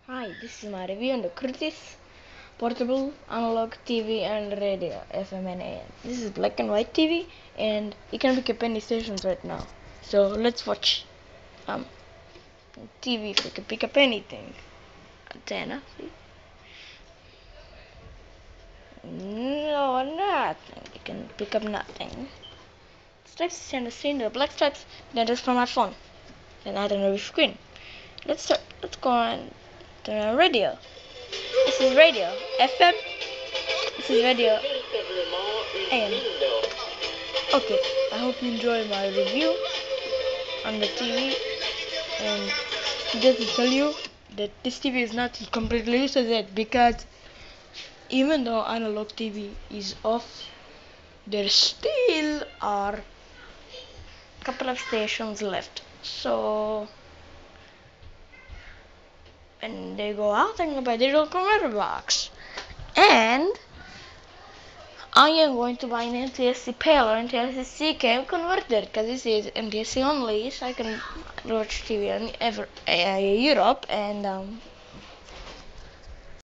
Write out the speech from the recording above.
Hi, this is my review on the Curtis portable analog TV and radio FM and AM. This is black and white TV, and you can pick up any stations right now. So let's watch TV. If you can pick up anything, antenna. See? No, nothing. You can pick up nothing. Stripes and the screen, the black stripes. Then just from my phone. Then I don't know which screen. Let's start. Let's go on the radio. This is radio FM. This is radio AM. Okay, I hope you enjoy my review on the TV, and just to tell you that this TV is not completely useless yet, because even though analog TV is off, there still are a couple of stations left. So when they go out, I'm gonna buy digital converter box, and I am going to buy an NTSC PAL or NTSC cable converter, because this is NTSC only, so I can watch TV in Europe, and